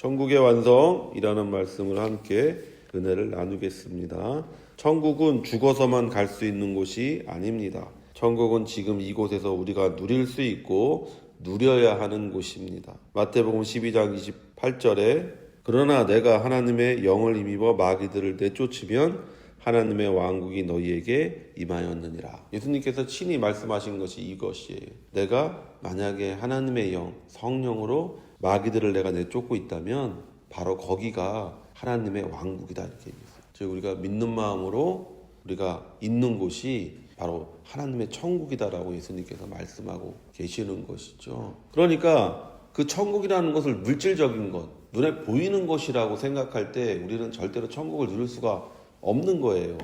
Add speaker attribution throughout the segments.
Speaker 1: 천국의 완성이라는 말씀을 함께 은혜를 나누겠습니다. 천국은 죽어서만 갈 수 있는 곳이 아닙니다. 천국은 지금 이곳에서 우리가 누릴 수 있고 누려야 하는 곳입니다. 마태복음 12장 28절에 그러나 내가 하나님의 영을 힘입어 마귀들을 내쫓으면 하나님의 왕국이 너희에게 임하였느니라. 예수님께서 친히 말씀하신 것이 이것이에요. 내가 만약에 하나님의 영, 성령으로 마귀들을 내가 내쫓고 있다면 바로 거기가 하나님의 왕국이다 이렇게 얘기했어요. 즉 우리가 믿는 마음으로 우리가 있는 곳이 바로 하나님의 천국이다라고 예수님께서 말씀하고 계시는 것이죠. 그러니까 그 천국이라는 것을 물질적인 것, 눈에 보이는 것이라고 생각할 때 우리는 절대로 천국을 누릴 수가 없는 거예요.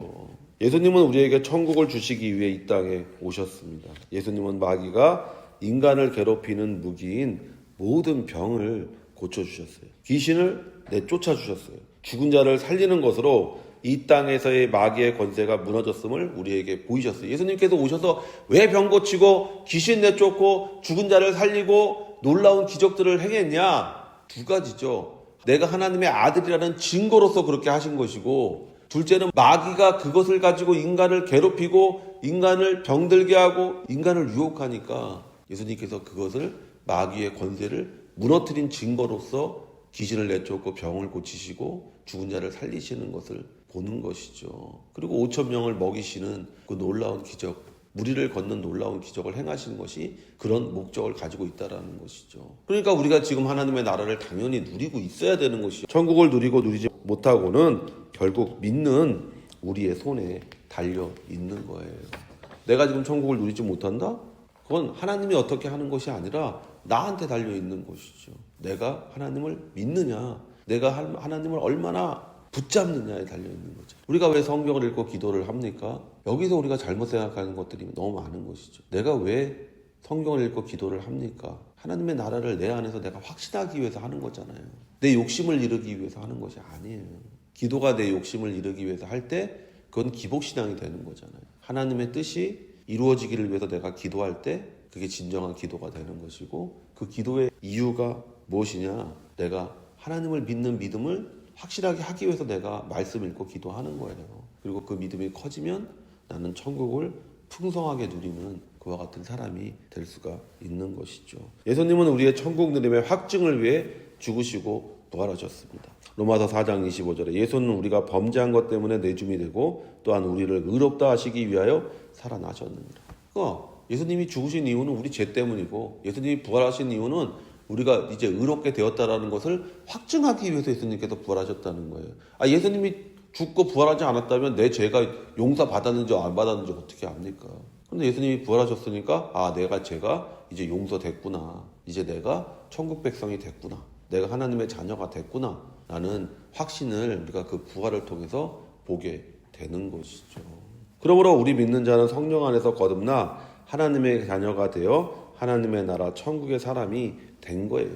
Speaker 1: 예수님은 우리에게 천국을 주시기 위해 이 땅에 오셨습니다. 예수님은 마귀가 인간을 괴롭히는 무기인 모든 병을 고쳐주셨어요. 귀신을 내쫓아 주셨어요. 죽은 자를 살리는 것으로 이 땅에서의 마귀의 권세가 무너졌음을 우리에게 보이셨어요. 예수님께서 오셔서 왜 병 고치고 귀신 내쫓고 죽은 자를 살리고 놀라운 기적들을 행했냐? 두 가지죠. 내가 하나님의 아들이라는 증거로서 그렇게 하신 것이고, 둘째는 마귀가 그것을 가지고 인간을 괴롭히고 인간을 병들게 하고 인간을 유혹하니까 예수님께서 그것을 마귀의 권세를 무너뜨린 증거로서 귀신을 내쫓고 병을 고치시고 죽은 자를 살리시는 것을 보는 것이죠. 그리고 5,000명을 먹이시는 그 놀라운 기적, 무리를 걷는 놀라운 기적을 행하시는 것이 그런 목적을 가지고 있다는 것이죠. 그러니까 우리가 지금 하나님의 나라를 당연히 누리고 있어야 되는 것이죠. 천국을 누리고 누리지 못하고는 결국 믿는 우리의 손에 달려 있는 거예요. 내가 지금 천국을 누리지 못한다? 그건 하나님이 어떻게 하는 것이 아니라 나한테 달려 있는 것이죠. 내가 하나님을 믿느냐, 내가 하나님을 얼마나 붙잡느냐에 달려있는 거죠. 우리가 왜 성경을 읽고 기도를 합니까? 여기서 우리가 잘못 생각하는 것들이 너무 많은 것이죠. 내가 왜 성경을 읽고 기도를 합니까? 하나님의 나라를 내 안에서 내가 확신하기 위해서 하는 거잖아요. 내 욕심을 이루기 위해서 하는 것이 아니에요. 기도가 내 욕심을 이루기 위해서 할 때 그건 기복신앙이 되는 거잖아요. 하나님의 뜻이 이루어지기를 위해서 내가 기도할 때 그게 진정한 기도가 되는 것이고, 그 기도의 이유가 무엇이냐? 내가 하나님을 믿는 믿음을 확실하게 하기 위해서 내가 말씀 읽고 기도하는 거예요. 그리고 그 믿음이 커지면 나는 천국을 풍성하게 누리는 그와 같은 사람이 될 수가 있는 것이죠. 예수님은 우리의 천국 누림의 확증을 위해 죽으시고 부활하셨습니다. 로마서 4장 25절에 예수는 우리가 범죄한 것 때문에 내줌이 되고 또한 우리를 의롭다 하시기 위하여 살아나셨느니라. 그러니까 예수님이 죽으신 이유는 우리 죄 때문이고, 예수님이 부활하신 이유는 우리가 이제 의롭게 되었다라는 것을 확증하기 위해서 예수님께서 부활하셨다는 거예요. 예수님이 죽고 부활하지 않았다면 내 죄가 용서받았는지 안 받았는지 어떻게 압니까? 그런데 예수님이 부활하셨으니까 내가 죄가 이제 용서됐구나. 이제 내가 천국 백성이 됐구나. 내가 하나님의 자녀가 됐구나. 라는 확신을 우리가 그 부활을 통해서 보게 되는 것이죠. 그러므로 우리 믿는 자는 성령 안에서 거듭나 하나님의 자녀가 되어 하나님의 나라 천국의 사람이 된 거예요.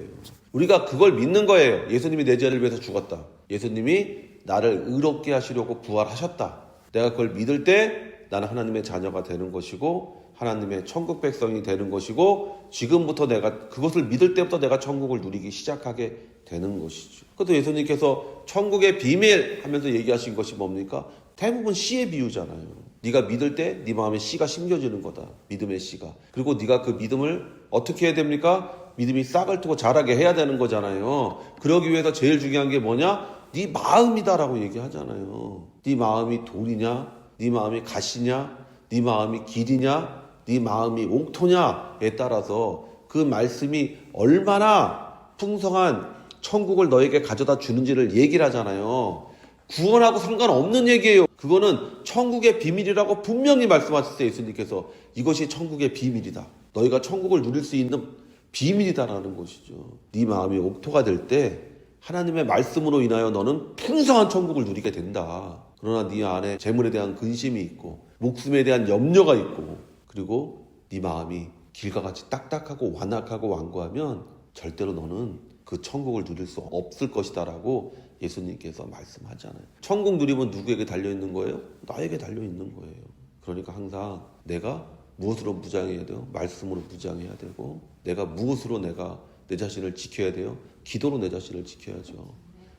Speaker 1: 우리가 그걸 믿는 거예요. 예수님이 내 죄를 위해서 죽었다. 예수님이 나를 의롭게 하시려고 부활하셨다. 내가 그걸 믿을 때 나는 하나님의 자녀가 되는 것이고 하나님의 천국 백성이 되는 것이고, 지금부터 내가 그것을 믿을 때부터 내가 천국을 누리기 시작하게 되는 것이죠. 그래서 예수님께서 천국의 비밀 하면서 얘기하신 것이 뭡니까? 대부분 씨의 비유잖아요. 네가 믿을 때 네 마음에 씨가 심겨지는 거다. 믿음의 씨가. 그리고 네가 그 믿음을 어떻게 해야 됩니까? 믿음이 싹을 트고 자라게 해야 되는 거잖아요. 그러기 위해서 제일 중요한 게 뭐냐? 네 마음이다라고 얘기하잖아요. 네 마음이 돌이냐? 네 마음이 가시냐? 네 마음이 길이냐? 네 마음이 옥토냐에 따라서 그 말씀이 얼마나 풍성한 천국을 너에게 가져다 주는지를 얘기를 하잖아요. 구원하고 상관없는 얘기예요. 그거는 천국의 비밀이라고 분명히 말씀하셨어요. 예수님께서 이것이 천국의 비밀이다. 너희가 천국을 누릴 수 있는 비밀이다라는 것이죠. 네 마음이 옥토가 될 때 하나님의 말씀으로 인하여 너는 풍성한 천국을 누리게 된다. 그러나 네 안에 재물에 대한 근심이 있고 목숨에 대한 염려가 있고, 그리고 네 마음이 길과 같이 딱딱하고 완악하고 완고하면 절대로 너는 그 천국을 누릴 수 없을 것이다라고 예수님께서 말씀하잖아요. 천국 누림은 누구에게 달려있는 거예요? 나에게 달려있는 거예요. 그러니까 항상 내가 무엇으로 무장해야 돼요? 말씀으로 무장해야 되고, 내가 무엇으로 내가 내 자신을 지켜야 돼요? 기도로 내 자신을 지켜야죠.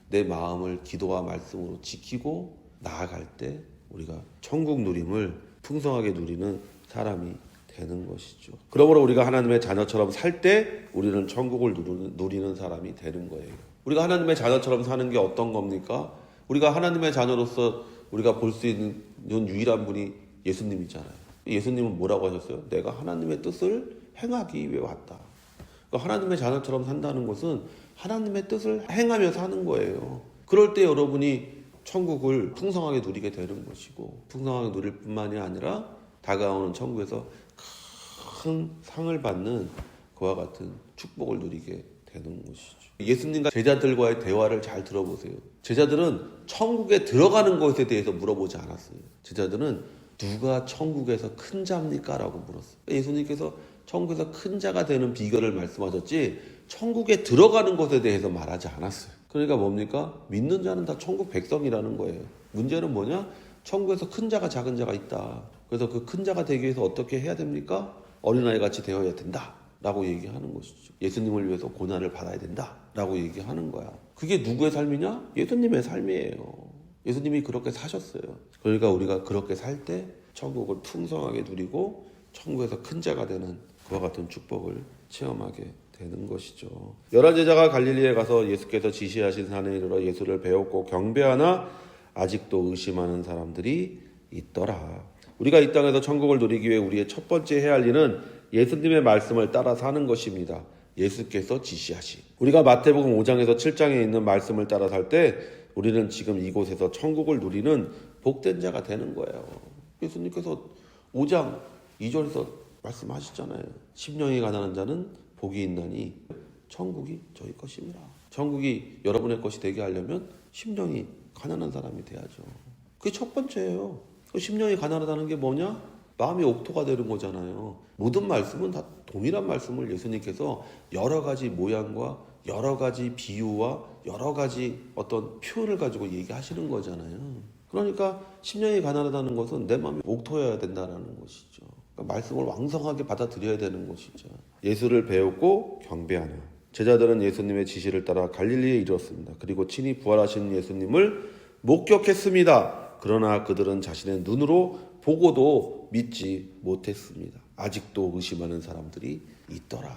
Speaker 1: 내 마음을 기도와 말씀으로 지키고 나아갈 때 우리가 천국 누림을 풍성하게 누리는 사람이 되는 것이죠. 그러므로 우리가 하나님의 자녀처럼 살 때 우리는 천국을 누리는 사람이 되는 거예요. 우리가 하나님의 자녀처럼 사는 게 어떤 겁니까? 우리가 하나님의 자녀로서 우리가 볼 수 있는 유일한 분이 예수님이잖아요. 예수님은 뭐라고 하셨어요? 내가 하나님의 뜻을 행하기 위해 왔다. 그러니까 하나님의 자녀처럼 산다는 것은 하나님의 뜻을 행하며 사는 거예요. 그럴 때 여러분이 천국을 풍성하게 누리게 되는 것이고, 풍성하게 누릴 뿐만이 아니라 다가오는 천국에서 큰 상을 받는 그와 같은 축복을 누리게 되는 것이죠. 예수님과 제자들과의 대화를 잘 들어보세요. 제자들은 천국에 들어가는 것에 대해서 물어보지 않았어요. 제자들은 누가 천국에서 큰 자입니까? 라고 물었어요. 예수님께서 천국에서 큰 자가 되는 비결을 말씀하셨지 천국에 들어가는 것에 대해서 말하지 않았어요. 그러니까 뭡니까? 믿는 자는 다 천국 백성이라는 거예요. 문제는 뭐냐? 천국에서 큰 자가 작은 자가 있다. 그래서 그 큰 자가 되기 위해서 어떻게 해야 됩니까? 어린아이 같이 되어야 된다 라고 얘기하는 것이죠. 예수님을 위해서 고난을 받아야 된다 라고 얘기하는 거야. 그게 누구의 삶이냐? 예수님의 삶이에요. 예수님이 그렇게 사셨어요. 그러니까 우리가 그렇게 살 때 천국을 풍성하게 누리고 천국에서 큰 자가 되는 그와 같은 축복을 체험하게 되는 것이죠. 11제자가 갈릴리에 가서 예수께서 지시하신 산에 이르러 예수를 배웠고 경배하나 아직도 의심하는 사람들이 있더라. 우리가 이 땅에서 천국을 누리기 위해 우리의 첫 번째 해야 할 일은 예수님의 말씀을 따라 사는 것입니다. 예수께서 지시하신. 우리가 마태복음 5장에서 7장에 있는 말씀을 따라 살 때 우리는 지금 이곳에서 천국을 누리는 복된 자가 되는 거예요. 예수님께서 5장 2절에서 말씀하셨잖아요. 심령이 가난한 자는 복이 있나니 천국이 저희 것입니다. 천국이 여러분의 것이 되게 하려면 심령이 가난한 사람이 돼야죠. 그게 첫 번째예요. 심령이 가난하다는 게 뭐냐? 마음이 옥토가 되는 거잖아요. 모든 말씀은 다 동일한 말씀을 예수님께서 여러 가지 모양과 여러 가지 비유와 여러 가지 어떤 표현을 가지고 얘기하시는 거잖아요. 그러니까 심령이 가난하다는 것은 내 마음이 옥토여야 된다는 것이죠. 그러니까 말씀을 왕성하게 받아들여야 되는 것이죠. 예수를 배웠고 경배하나. 제자들은 예수님의 지시를 따라 갈릴리에 이르렀습니다. 그리고 친히 부활하신 예수님을 목격했습니다. 그러나 그들은 자신의 눈으로 보고도 믿지 못했습니다. 아직도 의심하는 사람들이 있더라.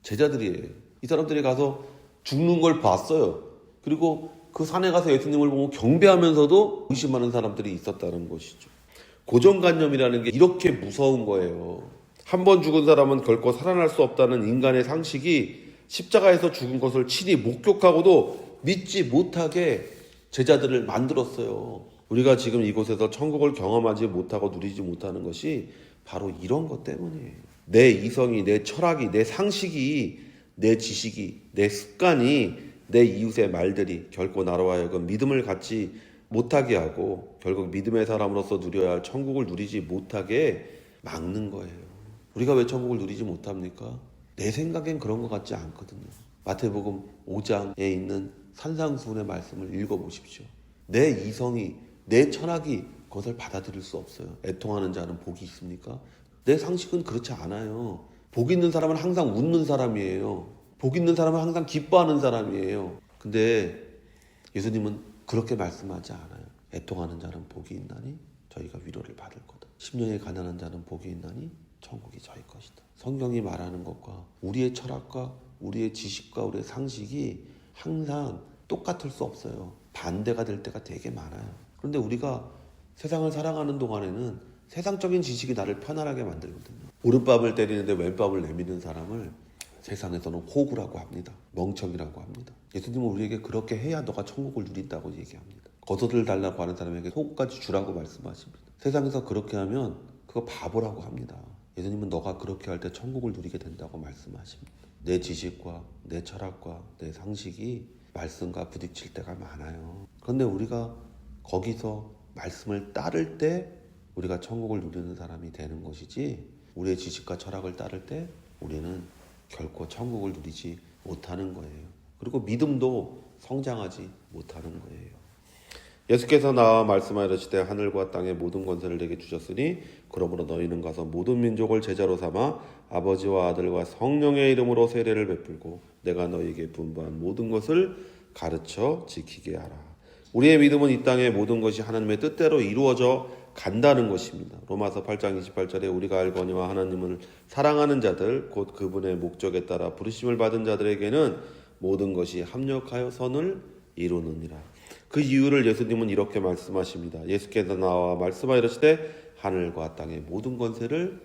Speaker 1: 제자들이에요. 이 사람들이 가서 죽는 걸 봤어요. 그리고 그 산에 가서 예수님을 보고 경배하면서도 의심하는 사람들이 있었다는 것이죠. 고정관념이라는 게 이렇게 무서운 거예요. 한 번 죽은 사람은 결코 살아날 수 없다는 인간의 상식이 십자가에서 죽은 것을 친히 목격하고도 믿지 못하게 제자들을 만들었어요. 우리가 지금 이곳에서 천국을 경험하지 못하고 누리지 못하는 것이 바로 이런 것 때문이에요. 내 이성이, 내 철학이, 내 상식이, 내 지식이, 내 습관이, 내 이웃의 말들이 결코 나로 하여금 믿음을 갖지 못하게 하고 결국 믿음의 사람으로서 누려야 할 천국을 누리지 못하게 막는 거예요. 우리가 왜 천국을 누리지 못합니까? 내 생각엔 그런 것 같지 않거든요. 마태복음 5장에 있는 산상수훈의 말씀을 읽어보십시오. 내 이성이, 내 철학이 그것을 받아들일 수 없어요. 애통하는 자는 복이 있습니까? 내 상식은 그렇지 않아요. 복 있는 사람은 항상 웃는 사람이에요. 복 있는 사람은 항상 기뻐하는 사람이에요. 근데 예수님은 그렇게 말씀하지 않아요. 애통하는 자는 복이 있나니 저희가 위로를 받을 거다. 심령이 가난한 자는 복이 있나니 천국이 저희 것이다. 성경이 말하는 것과 우리의 철학과 우리의 지식과 우리의 상식이 항상 똑같을 수 없어요. 반대가 될 때가 되게 많아요. 그런데 우리가 세상을 살아가는 동안에는 세상적인 지식이 나를 편안하게 만들거든요. 오른밤을 때리는데 왼밤을 내미는 사람을 세상에서는 호구라고 합니다. 멍청이라고 합니다. 예수님은 우리에게 그렇게 해야 너가 천국을 누린다고 얘기합니다. 겉옷을 달라고 하는 사람에게 속까지 주라고 말씀하십니다. 세상에서 그렇게 하면 그거 바보라고 합니다. 예수님은 너가 그렇게 할 때 천국을 누리게 된다고 말씀하십니다. 내 지식과 내 철학과 내 상식이 말씀과 부딪힐 때가 많아요. 그런데 우리가 거기서 말씀을 따를 때 우리가 천국을 누리는 사람이 되는 것이지, 우리의 지식과 철학을 따를 때 우리는 결코 천국을 누리지 못하는 거예요. 그리고 믿음도 성장하지 못하는 거예요. 예수께서 나와 말씀하시되 하늘과 땅의 모든 권세를 내게 주셨으니 그러므로 너희는 가서 모든 민족을 제자로 삼아 아버지와 아들과 성령의 이름으로 세례를 베풀고 내가 너희에게 분부한 모든 것을 가르쳐 지키게 하라. 우리의 믿음은 이 땅의 모든 것이 하나님의 뜻대로 이루어져 간다는 것입니다. 로마서 8장 28절에 우리가 알거니와 하나님을 사랑하는 자들 곧 그분의 목적에 따라 부르심을 받은 자들에게는 모든 것이 합력하여 선을 이루느니라. 그 이유를 예수님은 이렇게 말씀하십니다. 예수께서 나와 말씀하시되 하늘과 땅의 모든 권세를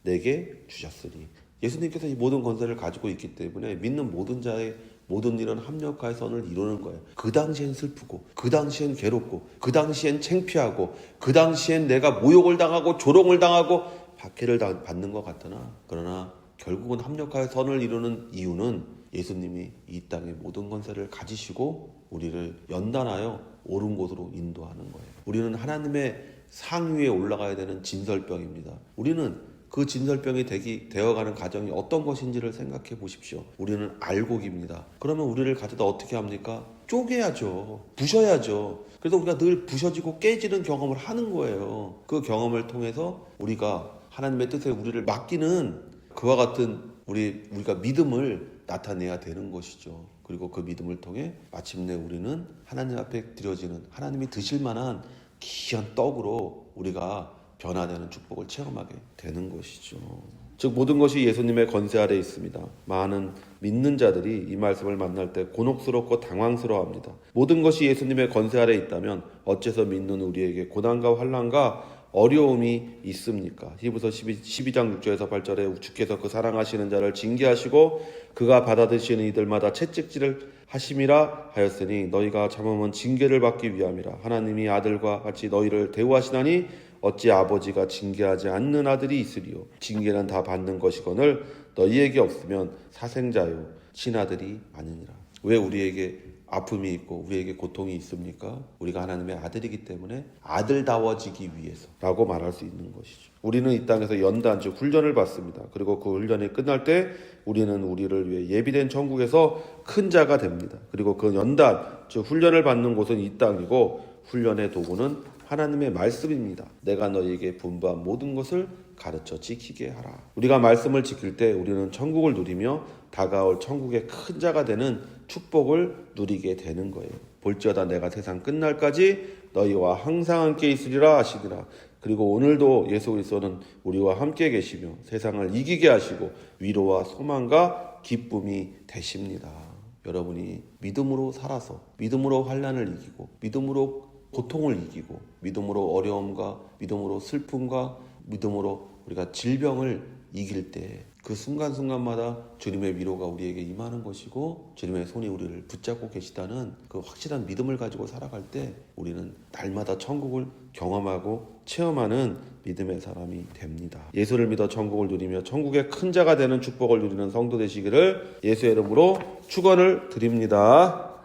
Speaker 1: 내게 주셨으니, 예수님께서 이 모든 권세를 가지고 있기 때문에 믿는 모든 자의 모든 일은 합력하여 선을 이루는 거예요. 그 당시엔 슬프고, 그 당시엔 괴롭고, 그 당시엔 창피하고, 그 당시엔 내가 모욕을 당하고 조롱을 당하고 박해를 받는 것 같으나, 그러나 결국은 합력하여 선을 이루는 이유는 예수님이 이 땅의 모든 권세를 가지시고 우리를 연단하여 옳은 곳으로 인도하는 거예요. 우리는 하나님의 상위에 올라가야 되는 진설병입니다. 우리는 그 진설병이 되어가는 과정이 어떤 것인지를 생각해 보십시오. 우리는 알곡입니다. 그러면 우리를 가져다 어떻게 합니까? 쪼개야죠. 부셔야죠. 그래서 우리가 늘 부셔지고 깨지는 경험을 하는 거예요. 그 경험을 통해서 우리가 하나님의 뜻에 우리를 맡기는 그와 같은 우리가 믿음을 나타내야 되는 것이죠. 그리고 그 믿음을 통해 마침내 우리는 하나님 앞에 드려지는, 하나님이 드실 만한 귀한 떡으로 우리가 변화되는 축복을 체험하게 되는 것이죠. 즉 모든 것이 예수님의 권세 아래 있습니다. 많은 믿는 자들이 이 말씀을 만날 때 곤혹스럽고 당황스러워합니다. 모든 것이 예수님의 권세 아래 있다면 어째서 믿는 우리에게 고난과 환난과 어려움이 있습니까? 히브리서 12장 6절에서 8절에 주께서 그 사랑하시는 자를 징계하시고 그가 받아드시는 이들마다 채찍질을 하심이라 하였으니 너희가 참으면 징계를 받기 위함이라. 하나님이 아들과 같이 너희를 대우하시나니 어찌 아버지가 징계하지 않는 아들이 있으리요. 징계는 다 받는 것이거늘 너희에게 없으면 사생자요 친아들이 아니니라. 왜 우리에게 아픔이 있고 우리에게 고통이 있습니까? 우리가 하나님의 아들이기 때문에 아들다워지기 위해서라고 말할 수 있는 것이죠. 우리는 이 땅에서 연단 즉 훈련을 받습니다. 그리고 그 훈련이 끝날 때 우리는 우리를 위해 예비된 천국에서 큰 자가 됩니다. 그리고 그 연단 즉 훈련을 받는 곳은 이 땅이고 훈련의 도구는 하나님의 말씀입니다. 내가 너희에게 분부한 모든 것을 가르쳐 지키게 하라. 우리가 말씀을 지킬 때 우리는 천국을 누리며 다가올 천국의 큰 자가 되는 축복을 누리게 되는 거예요. 볼지어다 내가 세상 끝날까지 너희와 항상 함께 있으리라 하시니라. 그리고 오늘도 예수 그리스도는 우리와 함께 계시며 세상을 이기게 하시고 위로와 소망과 기쁨이 되십니다. 여러분이 믿음으로 살아서 믿음으로 환난을 이기고 믿음으로 고통을 이기고 믿음으로 어려움과 믿음으로 슬픔과 믿음으로 우리가 질병을 이길 때 그 순간순간마다 주님의 위로가 우리에게 임하는 것이고 주님의 손이 우리를 붙잡고 계시다는 그 확실한 믿음을 가지고 살아갈 때 우리는 날마다 천국을 경험하고 체험하는 믿음의 사람이 됩니다. 예수를 믿어 천국을 누리며 천국의 큰 자가 되는 축복을 누리는 성도 되시기를 예수의 이름으로 축원을 드립니다.